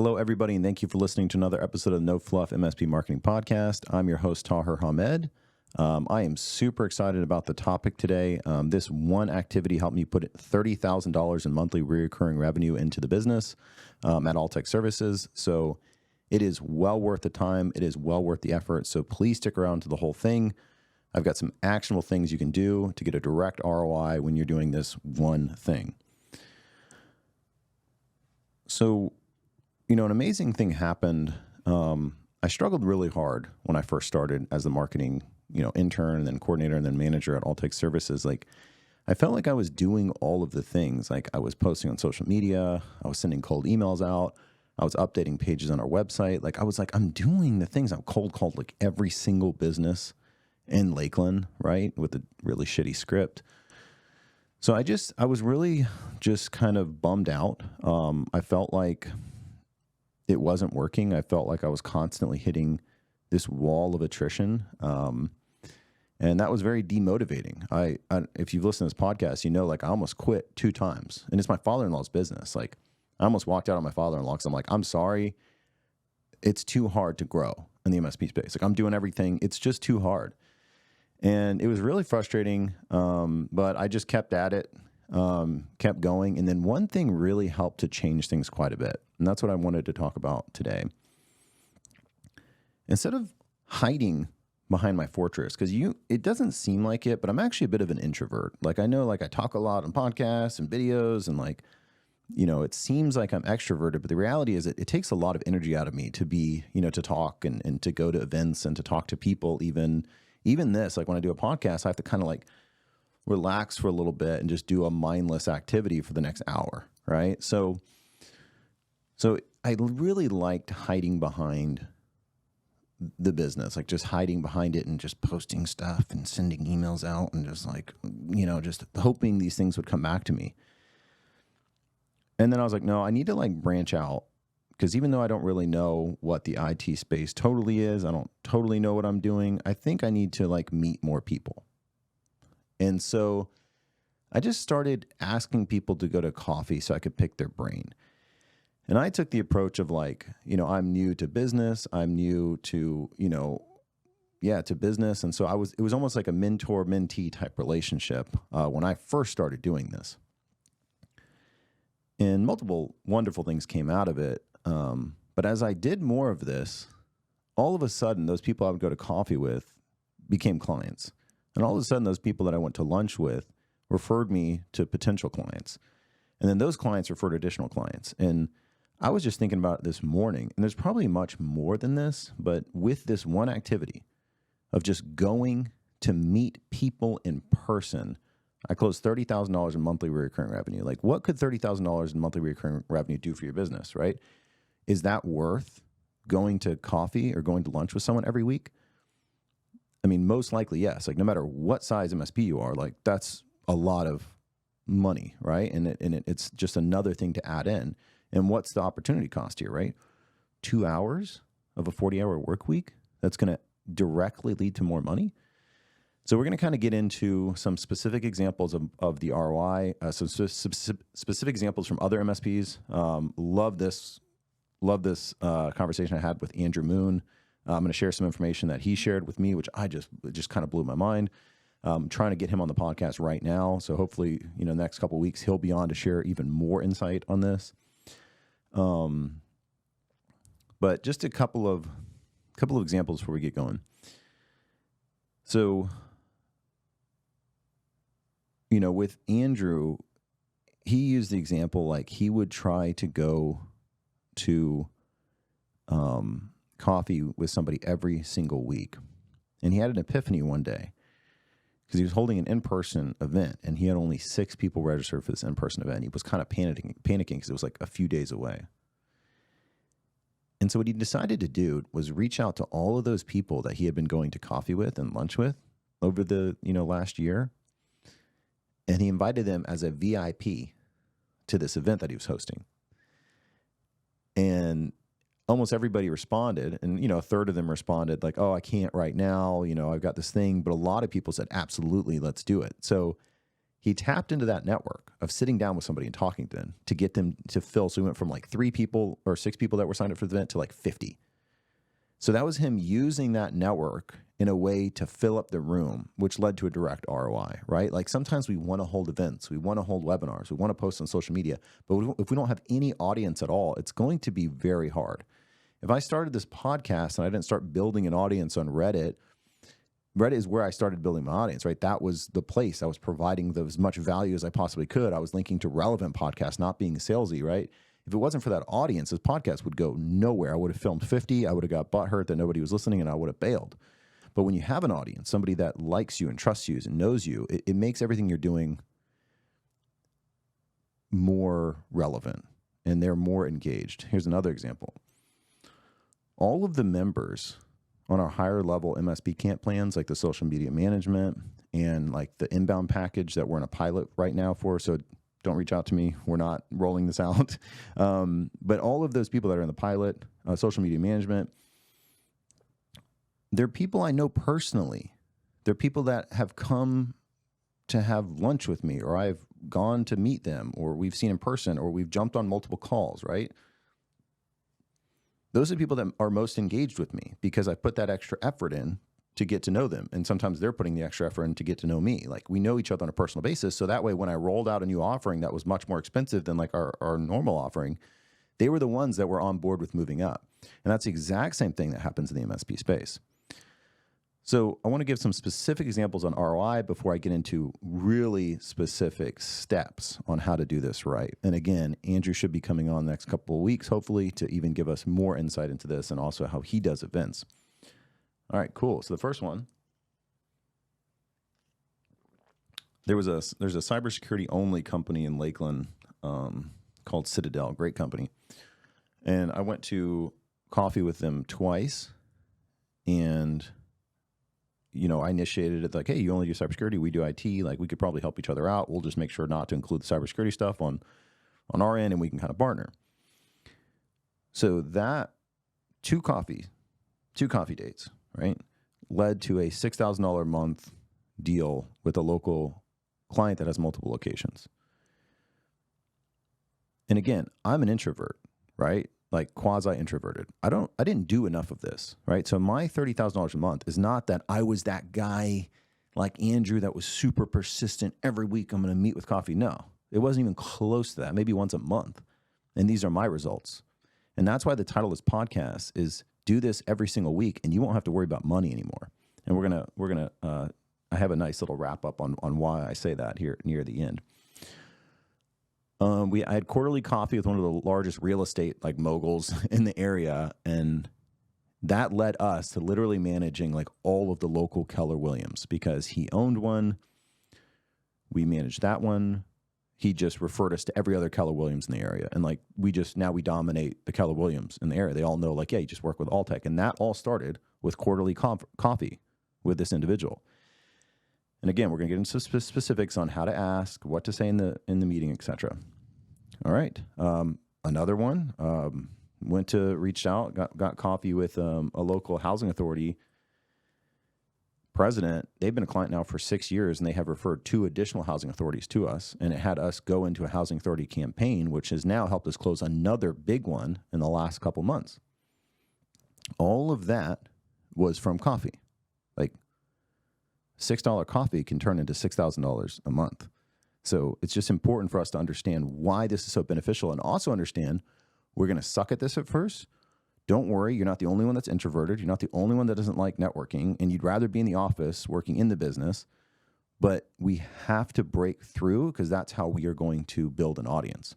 Hello, everybody, and thank you for listening to another episode of the No Fluff MSP Marketing Podcast. I'm your host, Taher Hamid. I am super excited about the topic today. This one activity helped me put $30,000 in monthly recurring revenue into the business at Alltech Services. So it is well worth the time. It is well worth the effort. So please stick around to the whole thing. I've got some actionable things you can do to get a direct ROI when you're doing this one thing. So, an amazing thing happened. I struggled really hard when I first started as the marketing, intern and then coordinator and then manager at Alltech Services. Like, I felt like I was doing all of the things. Like, I was posting on social media, I was sending cold emails out, I was updating pages on our website. Like, I'm doing the things. I'm cold called like every single business in Lakeland, right, with a really shitty script. So I was really just kind of bummed out. I felt like it wasn't working. I felt like I was constantly hitting this wall of attrition. And that was very demotivating. I if you've listened to this podcast, like I almost quit 2 times, and it's my father-in-law's business. Like I almost walked out on my father-in-law because I'm like, I'm sorry. It's too hard to grow in the MSP space. Like I'm doing everything. It's just too hard. And it was really frustrating. But I just kept at it, kept going. And then one thing really helped to change things quite a bit. And that's what I wanted to talk about today. Instead of hiding behind my fortress, because it doesn't seem like it, but I'm actually a bit of an introvert. Like I know, like I talk a lot on podcasts and videos and like, it seems like I'm extroverted, but the reality is it takes a lot of energy out of me to be, to talk and to go to events and to talk to people. Even this, like when I do a podcast, I have to kind of like relax for a little bit and just do a mindless activity for the next hour, right? So I really liked hiding behind the business, like just hiding behind it and just posting stuff and sending emails out and just like, just hoping these things would come back to me. And then I was like, no, I need to like branch out, because even though I don't really know what the IT space totally is, I don't totally know what I'm doing, I think I need to like meet more people. And so I just started asking people to go to coffee so I could pick their brain. And I took the approach of like, I'm new to business. I'm new to, to business. And so it was almost like a mentor-mentee type relationship when I first started doing this. And multiple wonderful things came out of it. But as I did more of this, all of a sudden, those people I would go to coffee with became clients. And all of a sudden, those people that I went to lunch with referred me to potential clients. And then those clients referred additional clients. And I was just thinking about it this morning, and there's probably much more than this, but with this one activity of just going to meet people in person, I closed $30,000 in monthly recurring revenue. Like, what could $30,000 in monthly recurring revenue do for your business, right? Is that worth going to coffee or going to lunch with someone every week? I mean, most likely, yes. Like, no matter what size MSP you are, like, that's a lot of money, right? And it's just another thing to add in. And what's the opportunity cost here, right? 2 hours of a 40-hour work week that's going to directly lead to more money. So we're going to kind of get into some specific examples of the ROI, some specific examples from other MSPs. Love this conversation I had with Andrew Moon. I'm going to share some information that he shared with me, which it just kind of blew my mind. I'm trying to get him on the podcast right now. So hopefully, the next couple of weeks, he'll be on to share even more insight on this. But just a couple of examples before we get going. So, with Andrew, he used the example, like he would try to go to, coffee with somebody every single week. And he had an epiphany one day because he was holding an in-person event and he had only 6 people registered for this in-person event. He was kind of panicking because it was like a few days away. And so what he decided to do was reach out to all of those people that he had been going to coffee with and lunch with over the, last year. And he invited them as a VIP to this event that he was hosting. And almost everybody responded. And, a third of them responded like, oh, I can't right now. I've got this thing. But a lot of people said, absolutely, let's do it. So He tapped into that network of sitting down with somebody and talking to them to get them to fill. So we went from like 3 people or 6 people that were signed up for the event to like 50. So that was him using that network in a way to fill up the room, which led to a direct ROI, right? Like sometimes we want to hold events, we want to hold webinars, we want to post on social media, but if we don't have any audience at all, it's going to be very hard. If I started this podcast and I didn't start building an audience on Reddit, Reddit is where I started building my audience, right? That was the place I was providing as much value as I possibly could. I was linking to relevant podcasts, not being salesy, right? If it wasn't for that audience, this podcast would go nowhere. I would have filmed 50. I would have got butthurt that nobody was listening, and I would have bailed. But when you have an audience, somebody that likes you and trusts you and knows you, it makes everything you're doing more relevant, and they're more engaged. Here's another example. All of the members on our higher level MSP camp plans, like the social media management and like the inbound package that we're in a pilot right now for, so don't reach out to me. We're not rolling this out. But all of those people that are in the pilot, social media management, they're people I know personally. They're people that have come to have lunch with me, or I've gone to meet them, or we've seen in person, or we've jumped on multiple calls, right? Those are the people that are most engaged with me because I put that extra effort in to get to know them. And sometimes they're putting the extra effort in to get to know me. Like we know each other on a personal basis. So that way, when I rolled out a new offering that was much more expensive than like our normal offering, they were the ones that were on board with moving up. And that's the exact same thing that happens in the MSP space. So I want to give some specific examples on ROI before I get into really specific steps on how to do this right. And again, Andrew should be coming on the next couple of weeks, hopefully, to even give us more insight into this and also how he does events. All right, cool. So the first one, there's a cybersecurity only company in Lakeland called Citadel, great company. And I went to coffee with them twice, and I initiated it like, hey, you only do cybersecurity, we do IT, like we could probably help each other out. We'll just make sure not to include the cybersecurity stuff on our end, and we can kind of partner. So that two coffee dates, right, led to a $6,000 a month deal with a local client that has multiple locations. And again, I'm an introvert, right? Like quasi-introverted. I didn't do enough of this, right? So my $30,000 a month is not that I was that guy like Andrew that was super persistent every week. I'm going to meet with coffee. No, it wasn't even close to that. Maybe once a month. And these are my results. And that's why the title of this podcast is do this every single week, and you won't have to worry about money anymore. And we're gonna I have a nice little wrap up on why I say that here near the end. I had quarterly coffee with one of the largest real estate like moguls in the area, and that led us to literally managing like all of the local Keller Williams because he owned one. We managed that one. He just referred us to every other Keller Williams in the area. And like we dominate the Keller Williams in the area. They all know like, yeah, you just work with Alltech. And that all started with quarterly coffee with this individual. And again, we're going to get into specifics on how to ask, what to say in the meeting, etc. All right. Another one, reached out, got coffee with a local housing authority president. They've been a client now for 6 years, and they have referred 2 additional housing authorities to us. And it had us go into a housing authority campaign, which has now helped us close another big one in the last couple months. All of that was from coffee. Like $6 coffee can turn into $6,000 a month. So it's just important for us to understand why this is so beneficial, and also understand we're going to suck at this at first. Don't worry, you're not the only one that's introverted. You're not the only one that doesn't like networking, and you'd rather be in the office working in the business. But we have to break through because that's how we are going to build an audience.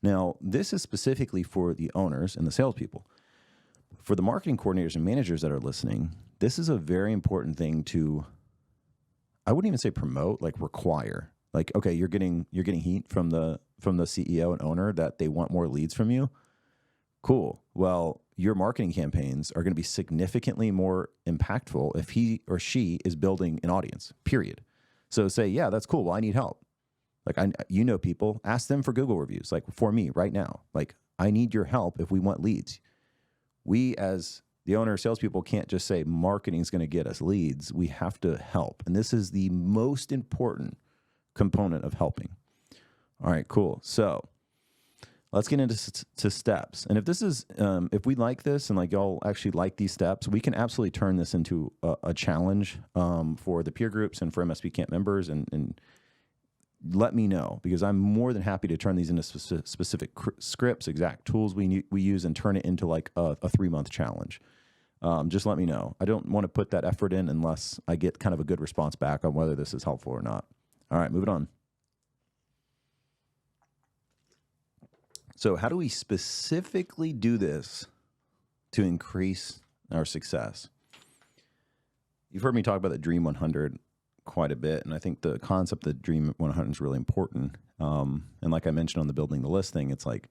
Now, this is specifically for the owners and the salespeople. For the marketing coordinators and managers that are listening, this is a very important thing to, I wouldn't even say promote, like require. Like, okay, you're getting heat from the CEO and owner that they want more leads from you. Cool. Well, your marketing campaigns are going to be significantly more impactful if he or she is building an audience, period. So say, yeah, that's cool. Well, I need help. Like, people, ask them for Google reviews, like for me right now. Like, I need your help if we want leads. We, as the owner, salespeople, can't just say marketing is going to get us leads. We have to help. And this is the most important component of helping. All right, cool. So let's get into steps. And if this is, if we like this and like y'all actually like these steps, we can absolutely turn this into a challenge for the peer groups and for MSP Camp members, and let me know, because I'm more than happy to turn these into specific scripts, exact tools we use, and turn it into like a 3-month challenge. Just let me know. I don't want to put that effort in unless I get kind of a good response back on whether this is helpful or not. All right, moving on. So how do we specifically do this to increase our success? You've heard me talk about the Dream 100 quite a bit, and I think the concept of the Dream 100 is really important. And like I mentioned on the building the list thing, it's like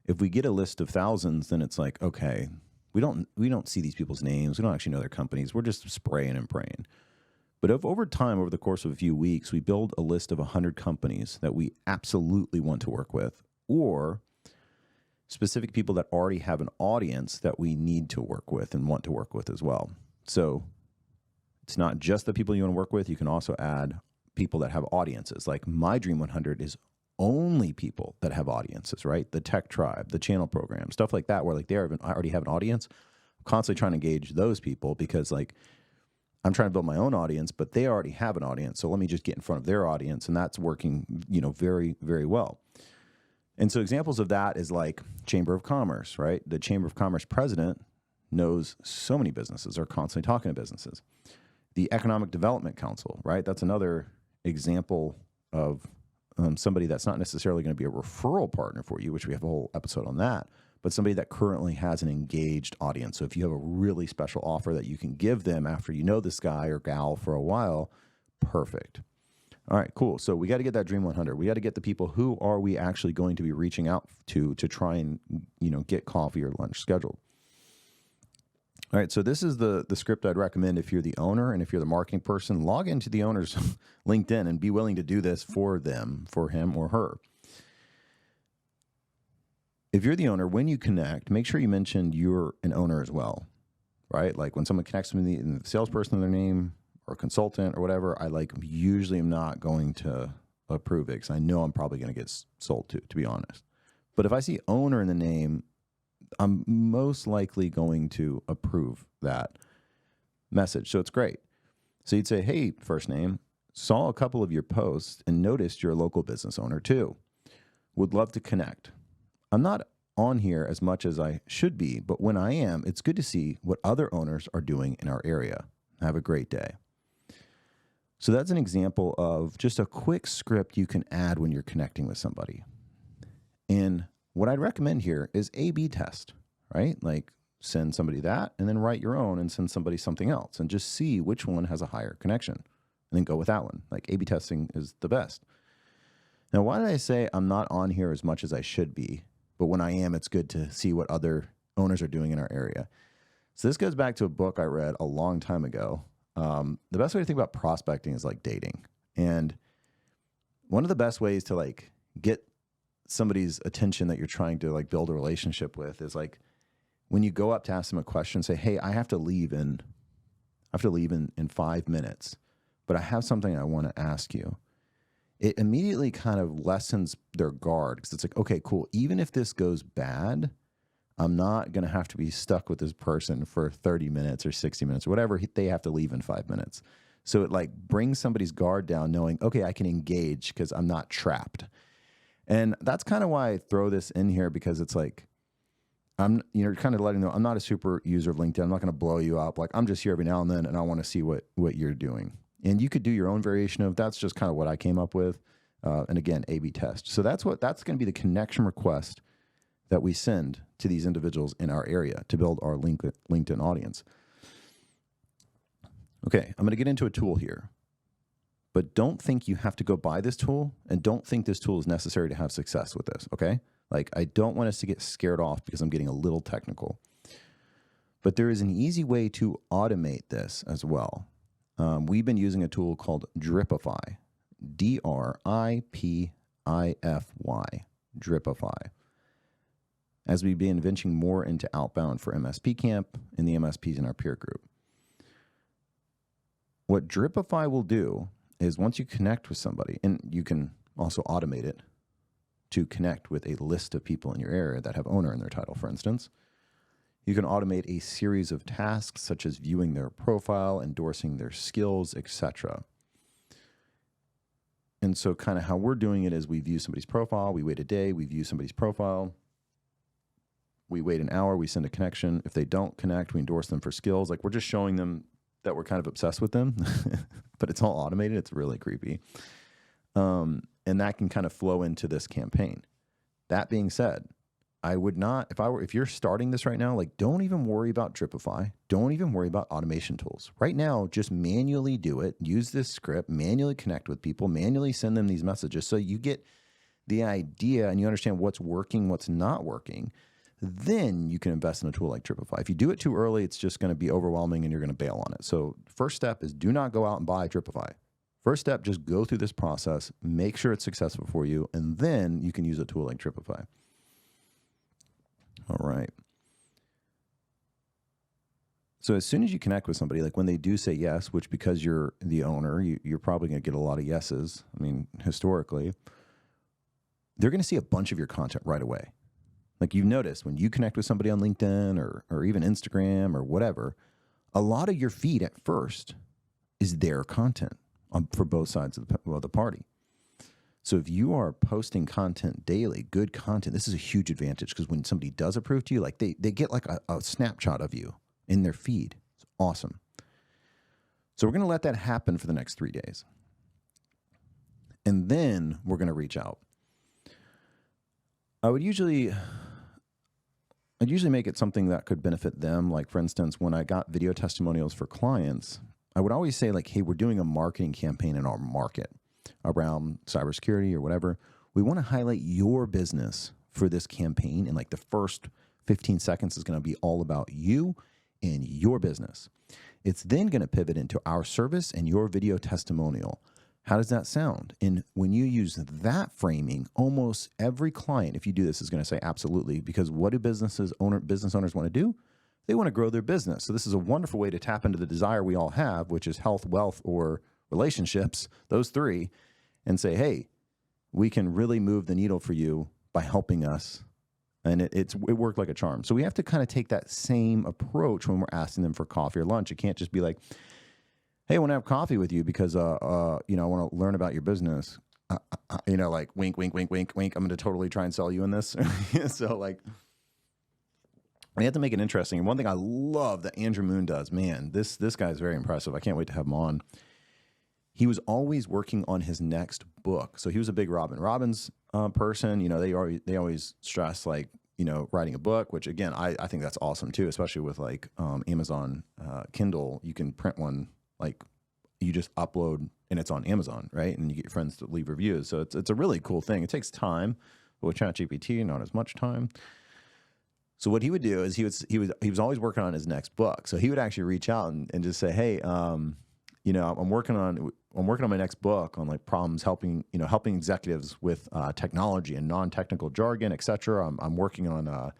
if we get a list of thousands, then it's like, okay, we don't see these people's names, we don't actually know their companies, we're just spraying and praying. But if over time, over the course of a few weeks, we build a list of 100 companies that we absolutely want to work with, or specific people that already have an audience that we need to work with and want to work with as well. So it's not just the people you want to work with. You can also add people that have audiences. Like my Dream 100 is only people that have audiences, right? The tech tribe, the channel program, stuff like that, where like I already have an audience. I'm constantly trying to engage those people because like I'm trying to build my own audience, but they already have an audience. So let me just get in front of their audience. And that's working, very, very well. And so examples of that is like Chamber of Commerce, right? The Chamber of Commerce president knows so many businesses, are constantly talking to businesses. The Economic Development Council, right? That's another example of somebody that's not necessarily going to be a referral partner for you, which we have a whole episode on that, but somebody that currently has an engaged audience. So if you have a really special offer that you can give them after you know this guy or gal for a while, perfect. All right, cool. So we got to get that Dream 100. We got to get the people who are we actually going to be reaching out to try and, get coffee or lunch scheduled. All right, so this is the script I'd recommend if you're the owner and if you're the marketing person. Log into the owner's LinkedIn and be willing to do this for them, for him or her. If you're the owner, when you connect, make sure you mention you're an owner as well, right? Like when someone connects with me and the salesperson, their name or consultant or whatever, I usually am not going to approve it because I know I'm probably going to get sold to be honest. But if I see owner in the name, I'm most likely going to approve that message. So it's great. So you'd say, hey, first name, saw a couple of your posts and noticed you're a local business owner too. Would love to connect. I'm not on here as much as I should be, but when I am, it's good to see what other owners are doing in our area. Have a great day. So that's an example of just a quick script you can add when you're connecting with somebody. And what I'd recommend here is A/B test, right? Like send somebody that and then write your own and send somebody something else and just see which one has a higher connection and then go with that one. Like A/B testing is the best. Now, why did I say I'm not on here as much as I should be, but when I am, it's good to see what other owners are doing in our area? So this goes back to a book I read a long time ago. The best way to think about prospecting is like dating. And one of the best ways to like get somebody's attention that you're trying to like build a relationship with is like when you go up to ask them a question, say, hey, I have to leave in 5 minutes, but I have something I want to ask you. It immediately kind of lessens their guard because it's like, okay, cool. Even if this goes bad, I'm not going to have to be stuck with this person for 30 minutes or 60 minutes or whatever they have to leave in 5 minutes. So it like brings somebody's guard down knowing, okay, I can engage because I'm not trapped. And that's kind of why I throw this in here, because it's like, I'm, kind of letting them know I'm not a super user of LinkedIn. I'm not going to blow you up. Like I'm just here every now and then and I want to see what you're doing. And you could do your own variation of that's just kind of what I came up with. And again, A/B test. So that's going to be the connection request that we send to these individuals in our area to build our LinkedIn audience. Okay, I'm going to get into a tool here, but don't think you have to go buy this tool and don't think this tool is necessary to have success with this, okay? Like I don't want us to get scared off because I'm getting a little technical, but there is an easy way to automate this as well. We've been using a tool called Dripify, Dripify, Dripify. As we've been venturing more into outbound for MSP Camp and the MSPs in our peer group. What Dripify will do is once you connect with somebody, and you can also automate it to connect with a list of people in your area that have owner in their title, for instance. You can automate a series of tasks such as viewing their profile, endorsing their skills, etc. And so kind of how we're doing it is we view somebody's profile, we wait a day, we view somebody's profile, we wait an hour, we send a connection. If they don't connect, we endorse them for skills. Like we're just showing them that we're kind of obsessed with them, but it's all automated. It's really creepy. And that can kind of flow into this campaign. That being said, I would not, if you're starting this right now, like don't even worry about Dripify. Don't even worry about automation tools. Right now, just manually do it. Use this script, manually connect with people, manually send them these messages so you get the idea and you understand what's working, what's not working. Then you can invest in a tool like Dripify. If you do it too early, it's just going to be overwhelming and you're going to bail on it. So first step is do not go out and buy Dripify. First step, just go through this process, make sure it's successful for you, and then you can use a tool like Dripify. All right. So as soon as you connect with somebody, like when they do say yes, which because you're the owner, you're probably going to get a lot of yeses. I mean, historically, they're going to see a bunch of your content right away. Like you've noticed when you connect with somebody on LinkedIn or even Instagram or whatever, a lot of your feed at first is their content for both sides of the party. So if you are posting content daily, good content, this is a huge advantage because when somebody does approve to you, like they get like a snapshot of you in their feed. It's awesome. So we're going to let that happen for the next 3 days. And then we're going to reach out. I'd usually make it something that could benefit them. Like for instance, when I got video testimonials for clients, I would always say like, hey, we're doing a marketing campaign in our market around cybersecurity or whatever. We want to highlight your business for this campaign. And like the first 15 seconds is going to be all about you and your business. It's then going to pivot into our service and your video testimonial. How does that sound? And when you use that framing, almost every client, if you do this, is going to say absolutely, because what do business owners want to do? They want to grow their business. So this is a wonderful way to tap into the desire we all have, which is health, wealth, or relationships, those three, and say, hey, we can really move the needle for you by helping us. And it worked like a charm. So we have to kind of take that same approach when we're asking them for coffee or lunch. It can't just be like, hey, I want to have coffee with you because, I want to learn about your business. Like wink, wink, wink, wink, wink. I'm going to totally try and sell you in this. So like, we have to make it interesting. And one thing I love that Andrew Moon does, man, this guy is very impressive. I can't wait to have him on. He was always working on his next book. So he was a big Robin Robbins person. They always stress like, writing a book, which again, I think that's awesome too, especially with like Amazon Kindle. You can print one, like you just upload and it's on Amazon, right? And you get your friends to leave reviews. So it's a really cool thing. It takes time, but with ChatGPT, not as much time. So what he would do is he was always working on his next book. So he would actually reach out and just say, hey, I'm working on my next book on like problems helping executives with technology and non-technical jargon, et cetera. I'm working on,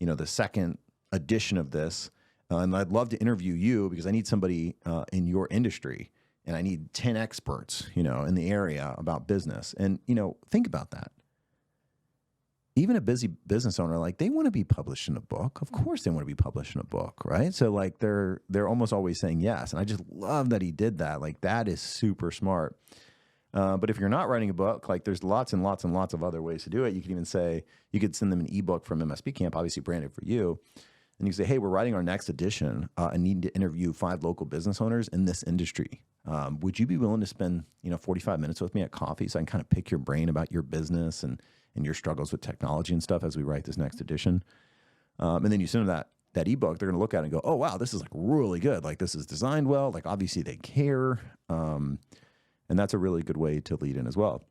the second edition of this. And I'd love to interview you because I need somebody in your industry and I need 10 experts, in the area about business. And, think about that. Even a busy business owner, like they want to be published in a book. Of course they want to be published in a book, right? So like they're almost always saying yes. And I just love that he did that. Like that is super smart. But if you're not writing a book, like there's lots and lots and lots of other ways to do it. You can even say, you could send them an ebook from MSP Camp, obviously branded for you. And you say, hey, we're writing our next edition and need to interview 5 local business owners in this industry. Would you be willing to spend, 45 minutes with me at coffee so I can kind of pick your brain about your business and your struggles with technology and stuff as we write this next edition? And then you send them that ebook, they're going to look at it and go, oh, wow, this is like really good. Like this is designed well. Like obviously they care. And that's a really good way to lead in as well.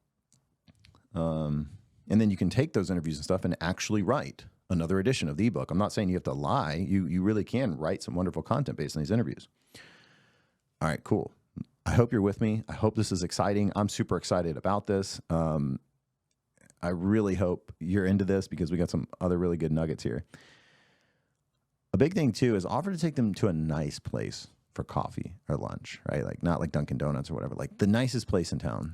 And then you can take those interviews and stuff and actually write another edition of the ebook. I'm not saying you have to lie. You really can write some wonderful content based on these interviews. All right, cool. I hope you're with me. I hope this is exciting. I'm super excited about this. I really hope you're into this because we got some other really good nuggets here. A big thing too is offer to take them to a nice place for coffee or lunch, right? Like not like Dunkin' Donuts or whatever, like the nicest place in town.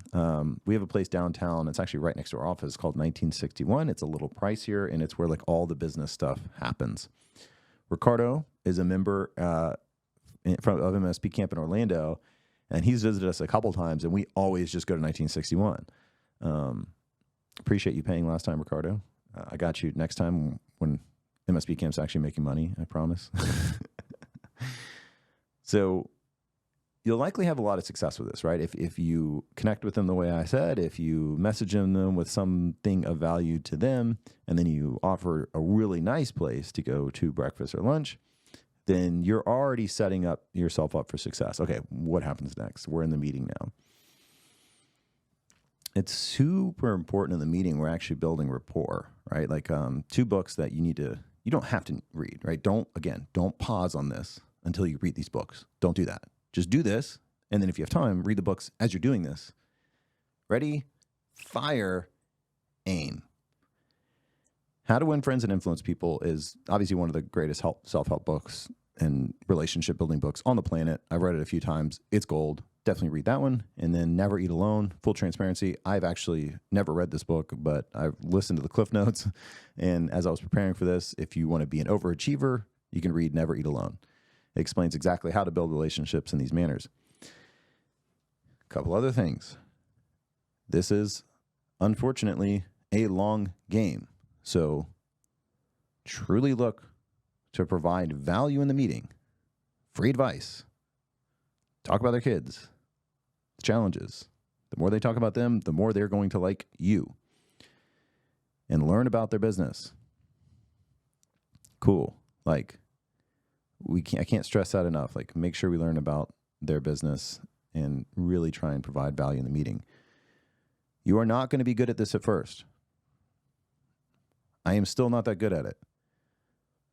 We have a place downtown. It's actually right next to our office called 1961. It's a little pricier and it's where like all the business stuff happens. Ricardo is a member of MSP Camp in Orlando, and he's visited us a couple times, and we always just go to 1961. Appreciate you paying last time, Ricardo. I got you next time when MSP Camp's actually making money, I promise. So you'll likely have a lot of success with this, right? If you connect with them the way I said, if you message them with something of value to them, and then you offer a really nice place to go to breakfast or lunch, then you're already setting up yourself up for success. Okay, what happens next? We're in the meeting now. It's super important in the meeting. We're actually building rapport, right? Like 2 books that you don't have to read, right? Don't pause on this until you read these books. Don't do that. Just do this. And then if you have time, read the books as you're doing this. Ready, fire, aim. How to Win Friends and Influence People is obviously one of the greatest self-help books and relationship building books on the planet. I've read it a few times. It's gold. Definitely read that one. And then Never Eat Alone, full transparency. I've actually never read this book, but I've listened to the Cliff Notes. And as I was preparing for this, if you want to be an overachiever, you can read Never Eat Alone. It explains exactly how to build relationships in these manners. A couple other things. This is, unfortunately, a long game. So truly look to provide value in the meeting, free advice, talk about their kids, challenges. The more they talk about them, the more they're going to like you, and learn about their business. Cool. Like I can't stress that enough. Like make sure we learn about their business and really try and provide value in the meeting. You are not going to be good at this at first. I am still not that good at it.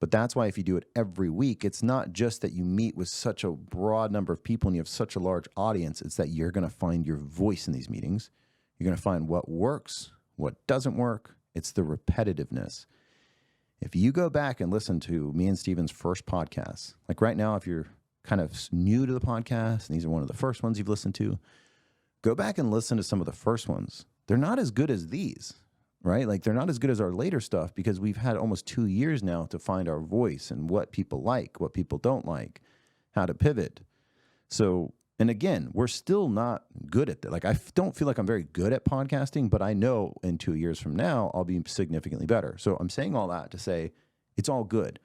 But that's why if you do it every week, it's not just that you meet with such a broad number of people and you have such a large audience. It's that you're going to find your voice in these meetings. You're going to find what works, what doesn't work. It's the repetitiveness. If you go back and listen to me and Steven's first podcasts, like right now, if you're kind of new to the podcast and these are one of the first ones you've listened to, go back and listen to some of the first ones. They're not as good as these. Right? Like they're not as good as our later stuff because we've had almost 2 years now to find our voice and what people like, what people don't like, how to pivot. So, and again, we're still not good at that. Like I don't feel like I'm very good at podcasting, but I know in 2 years from now, I'll be significantly better. So I'm saying all that to say it's all good.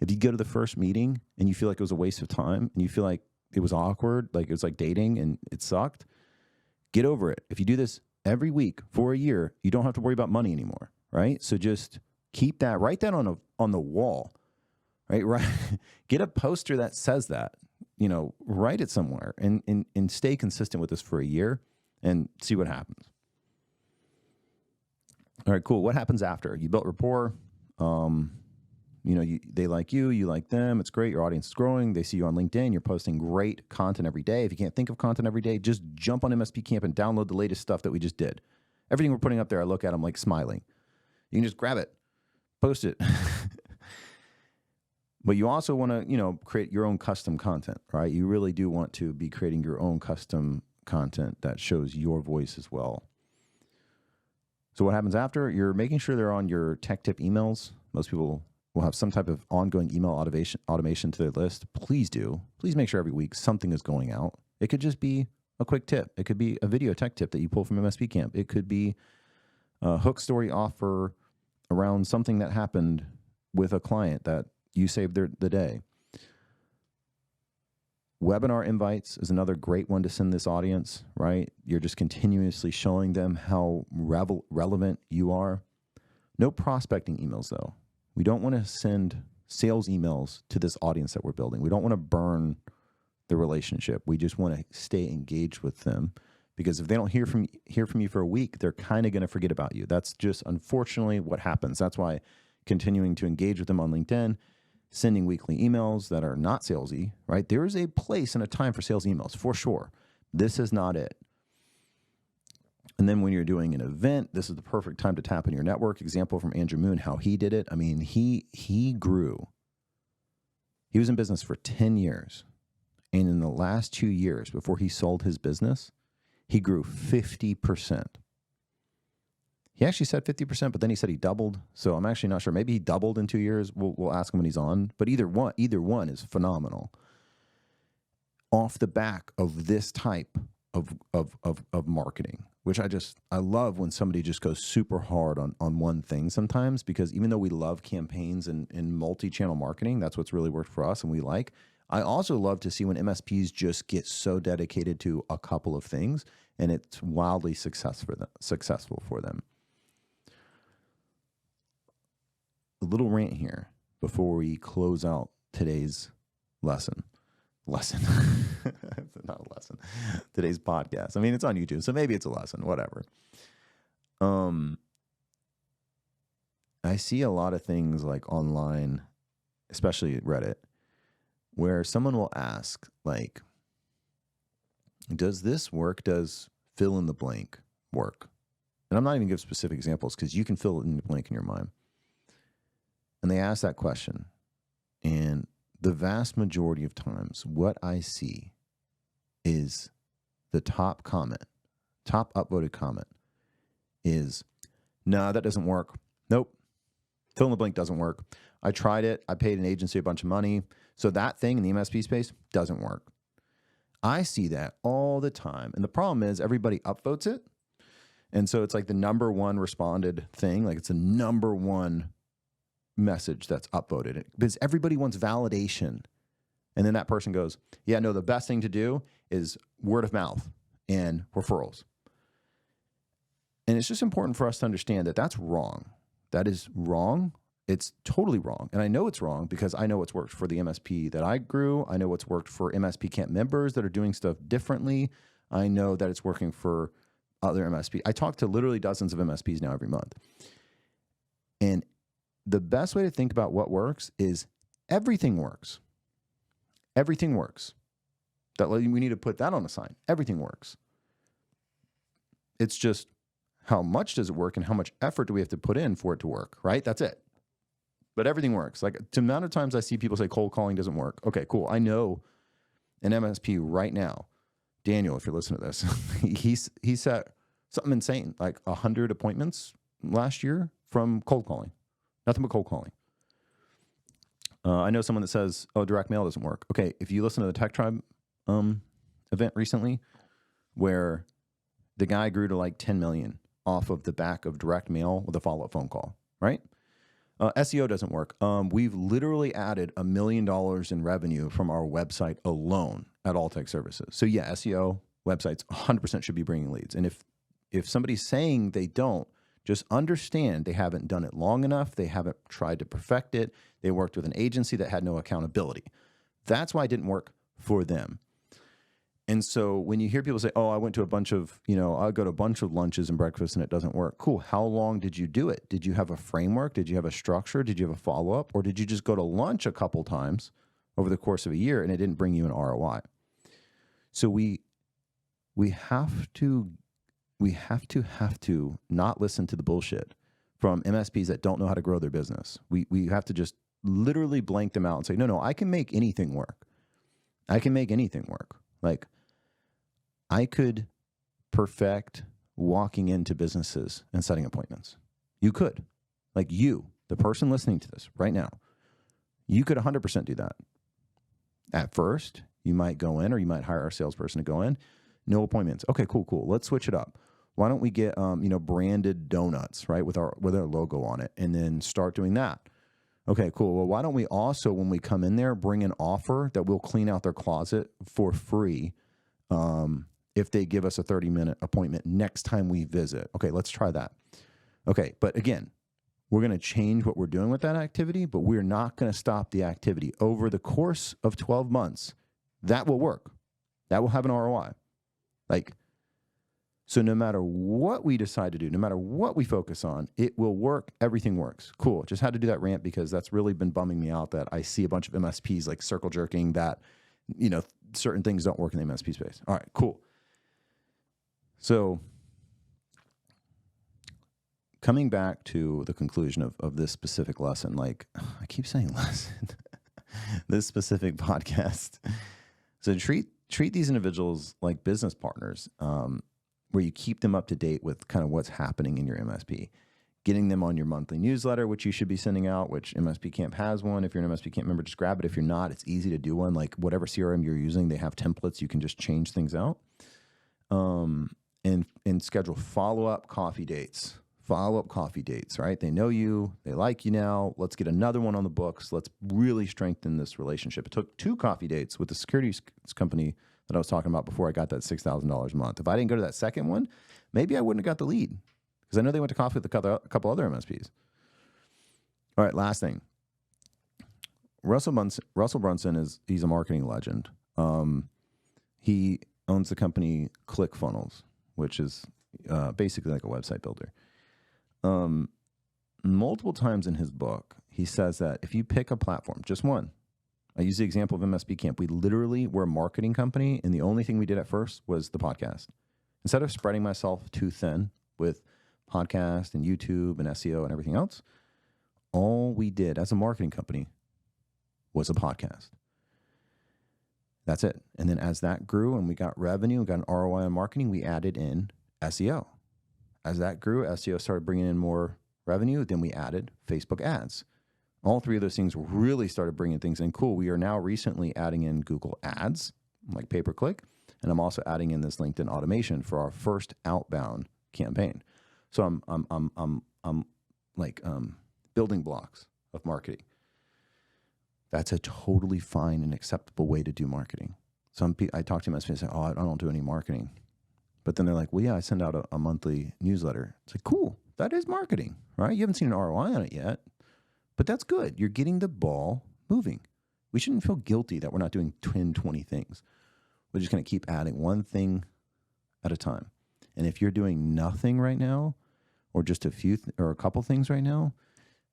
If you go to the first meeting and you feel like it was a waste of time and you feel like it was awkward, like it was like dating and it sucked, get over it. If you do this every week for a year, you don't have to worry about money anymore, right? So just keep that, write that on the wall, right? Get a poster that says that, write it somewhere and stay consistent with this for a year and see what happens. All right, cool. What happens after? You built rapport. They like you like them. It's great. Your audience is growing. They see you on LinkedIn. You're posting great content every day. If you can't think of content every day, just jump on MSP Camp and download the latest stuff that we just did. Everything we're putting up there, I look at them like smiling. You can just grab it, post it. But you also want to, create your own custom content, right? You really do want to be creating your own custom content that shows your voice as well. So what happens after? You're making sure they're on your tech tip emails. Most people will have some type of ongoing email automation to their list. Please do. Please make sure every week something is going out. It could just be a quick tip. It could be a video tech tip that you pull from MSP Camp. It could be a hook story offer around something that happened with a client that you saved the day. Webinar invites is another great one to send this audience, right? You're just continuously showing them how relevant you are. No prospecting emails, though. We don't want to send sales emails to this audience that we're building. We don't want to burn the relationship. We just want to stay engaged with them because if they don't hear from you for a week, they're kind of going to forget about you. That's just unfortunately what happens. That's why continuing to engage with them on LinkedIn, sending weekly emails that are not salesy, right? There is a place and a time for sales emails for sure. This is not it. And then when you're doing an event, this is the perfect time to tap in your network. Example from Andrew Moon, how he did it. I mean, he grew. He was in business for 10 years. And in the last 2 years before he sold his business, he grew 50%. He actually said 50%, but then he said he doubled. So I'm actually not sure. Maybe he doubled in 2 years. We'll ask him when he's on. But either one is phenomenal. Off the back of this type of marketing, which I love when somebody just goes super hard on one thing sometimes, because even though we love campaigns and multi-channel marketing, that's what's really worked for us and we like. I also love to see when MSPs just get so dedicated to a couple of things and it's wildly successful for them. A little rant here before we close out today's lesson. It's not a lesson. Today's podcast. I mean, it's on YouTube, so maybe it's a lesson, whatever. I see a lot of things like online, especially at Reddit, where someone will ask, like, does this work? Does fill in the blank work? And I'm not even going to give specific examples because you can fill in the blank in your mind. And they ask that question. And the vast majority of times, what I see is the top upvoted comment is, no, that doesn't work. Nope. Fill in the blank doesn't work. I tried it. I paid an agency a bunch of money. So that thing in the MSP space doesn't work. I see that all the time. And the problem is everybody upvotes it. And so it's like the number one responded thing. Like it's the number one message that's upvoted because everybody wants validation. And then that person goes, yeah, no, the best thing to do is word of mouth and referrals. And it's just important for us to understand that that's wrong. That is wrong. It's totally wrong. And I know it's wrong because I know what's worked for the MSP that I grew. I know what's worked for MSP camp members that are doing stuff differently. I know that it's working for other MSP. I talk to literally dozens of MSPs now every month. And the best way to think about what works is everything works. Everything works. We need to put that on a sign. Everything works. It's just how much does it work and how much effort do we have to put in for it to work, right? That's it. But everything works. Like the amount of times I see people say cold calling doesn't work. Okay, cool. I know an MSP right now, Daniel, if you're listening to this, he set something insane, like 100 appointments last year from cold calling. Nothing but cold calling. I know someone that says, oh, direct mail doesn't work. Okay, if you listen to the Tech Tribe event recently, where the guy grew to like 10 million off of the back of direct mail with a follow-up phone call, right? SEO doesn't work. We've literally added $1 million in revenue from our website alone at All Tech Services. So yeah, SEO websites 100% should be bringing leads. And if somebody's saying they don't, just understand they haven't done it long enough. They haven't tried to perfect it. They worked with an agency that had no accountability. That's why it didn't work for them. And so when you hear people say, oh, I went to a bunch of, I go to a bunch of lunches and breakfasts and it doesn't work. Cool. How long did you do it? Did you have a framework? Did you have a structure? Did you have a follow-up? Or did you just go to lunch a couple times over the course of a year and it didn't bring you an ROI? So we have to not listen to the bullshit from MSPs that don't know how to grow their business. We have to just literally blank them out and say, no, I can make anything work. I can make anything work. Like, I could perfect walking into businesses and setting appointments. You could. Like you, the person listening to this right now, you could 100% do that. At first, you might go in or you might hire a salesperson to go in. No appointments. Okay, cool. Let's switch it up. Why don't we get branded donuts, right, with our logo on it, and then start doing that? Okay, cool. Well, why don't we also, when we come in there, bring an offer that we'll clean out their closet for free if they give us a 30-minute appointment next time we visit? Okay, let's try that. Okay, but again, we're going to change what we're doing with that activity, but we're not going to stop the activity. Over the course of 12 months, that will work. That will have an ROI. So no matter what we decide to do, no matter what we focus on, it will work. Everything works. Cool. Just had to do that rant because that's really been bumming me out that I see a bunch of MSPs like circle jerking that, certain things don't work in the MSP space. All right, cool. So coming back to the conclusion of this specific lesson, I keep saying lesson, this specific podcast. So treat these individuals like business partners, where you keep them up to date with kind of what's happening in your MSP. Getting them on your monthly newsletter, which you should be sending out, which MSP Camp has one. If you're an MSP Camp member, just grab it. If you're not, it's easy to do one. Like whatever CRM you're using, they have templates. You can just change things out. And schedule follow-up coffee dates. Follow-up coffee dates, right? They know you. They like you now. Let's get another one on the books. Let's really strengthen this relationship. It took 2 coffee dates with the securities company that I was talking about before I got that $6,000 a month. If I didn't go to that second one, maybe I wouldn't have got the lead, because I know they went to coffee with a couple other MSPs. All right, last thing. Russell Brunson he's a marketing legend. He owns the company ClickFunnels, which is basically like a website builder. Multiple times in his book, he says that if you pick a platform, just one, I use the example of MSP Camp. We literally were a marketing company, and the only thing we did at first was the podcast. Instead of spreading myself too thin with podcast and YouTube and SEO and everything else, all we did as a marketing company was a podcast. That's it. And then as that grew and we got revenue, we got an ROI on marketing, we added in SEO. As that grew, SEO started bringing in more revenue. Then we added Facebook ads. All 3 of those things really started bringing things in. Cool. We are now recently adding in Google ads, like pay-per-click. And I'm also adding in this LinkedIn automation for our first outbound campaign. So I'm building blocks of marketing. That's a totally fine and acceptable way to do marketing. I talk to them and say, I don't do any marketing. But then they're like, well, yeah, I send out a monthly newsletter. It's like, cool, that is marketing, right? You haven't seen an ROI on it yet, but that's good. You're getting the ball moving. We shouldn't feel guilty that we're not doing 10, 20 things. We're just going to keep adding one thing at a time. And if you're doing nothing right now, or just a couple things right now,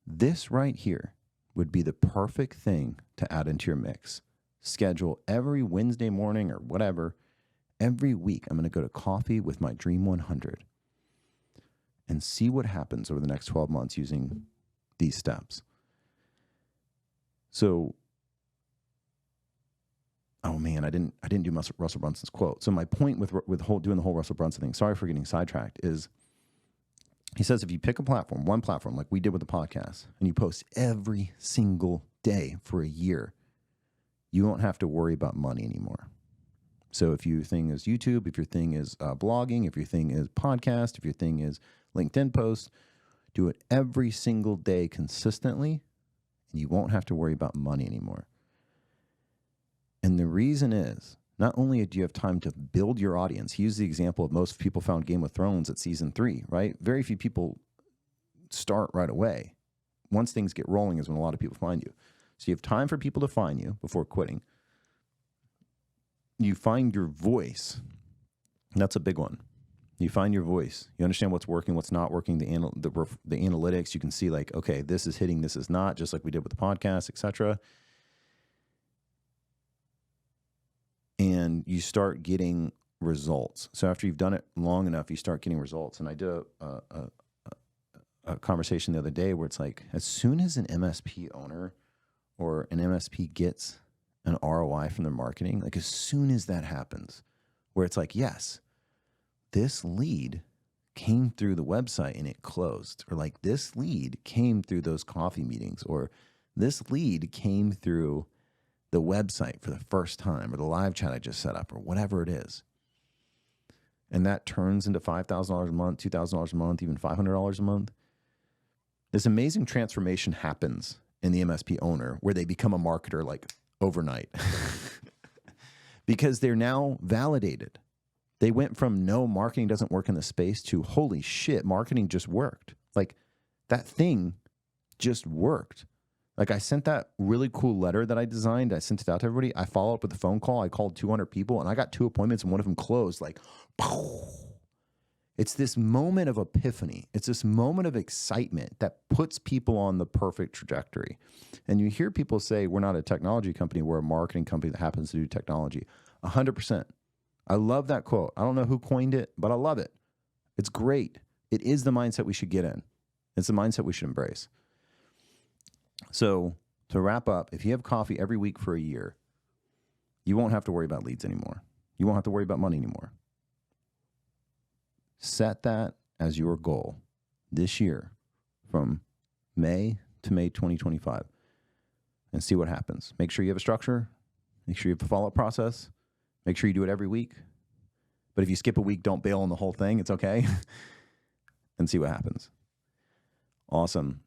this right here would be the perfect thing to add into your mix. Schedule every Wednesday morning or whatever. Every week, I'm going to go to coffee with my Dream 100 and see what happens over the next 12 months using these steps. So, oh man, I didn't do Russell Brunson's quote. So my point with doing the whole Russell Brunson thing, sorry for getting sidetracked, is he says if you pick a platform, one platform like we did with the podcast, and you post every single day for a year, you won't have to worry about money anymore. So if your thing is YouTube, if your thing is blogging, if your thing is podcast, if your thing is LinkedIn posts, do it every single day consistently, and you won't have to worry about money anymore. And the reason is, not only do you have time to build your audience, he used the example of most people found Game of Thrones at season 3, right? Very few people start right away. Once things get rolling is when a lot of people find you. So you have time for people to find you before quitting. You find your voice. That's a big one. You find your voice. You understand what's working, what's not working, the analytics. You can see like, okay, this is hitting, this is not, just like we did with the podcast, etc. And you start getting results. So after you've done it long enough, you start getting results. And I did a conversation the other day where it's like, as soon as an MSP owner or an MSP gets an ROI from their marketing, like as soon as that happens, where it's like, yes, this lead came through the website and it closed, or like this lead came through those coffee meetings, or this lead came through the website for the first time, or the live chat I just set up, or whatever it is. And that turns into $5,000 a month, $2,000 a month, even $500 a month. This amazing transformation happens in the MSP owner where they become a marketer like overnight because they're now validated. They went from no, marketing doesn't work in the space to holy shit, marketing just worked. Like that thing just worked. Like I sent that really cool letter that I designed. I sent it out to everybody. I followed up with a phone call. I called 200 people and I got 2 appointments and one of them closed. Like, it's this moment of epiphany. It's this moment of excitement that puts people on the perfect trajectory. And you hear people say, we're not a technology company. We're a marketing company that happens to do technology. 100%. I love that quote. I don't know who coined it, but I love it. It's great. It is the mindset we should get in. It's the mindset we should embrace. So to wrap up, if you have coffee every week for a year, you won't have to worry about leads anymore. You won't have to worry about money anymore. Set that as your goal this year from May to May 2025 and see what happens. Make sure you have a structure. Make sure you have a follow-up process. Make sure you do it every week. But if you skip a week, don't bail on the whole thing. It's okay. And see what happens. Awesome.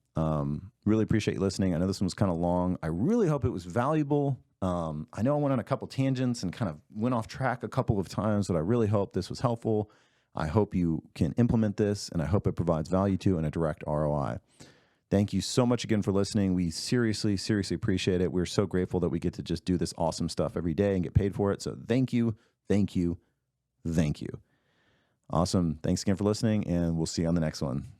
Really appreciate you listening. I know this one was kind of long. I really hope it was valuable. I know I went on a couple tangents and kind of went off track a couple of times, but I really hope this was helpful. I hope you can implement this, and I hope it provides value to and a direct ROI. Thank you so much again for listening. We seriously, seriously appreciate it. We're so grateful that we get to just do this awesome stuff every day and get paid for it. So thank you, thank you, thank you. Awesome. Thanks again for listening, and we'll see you on the next one.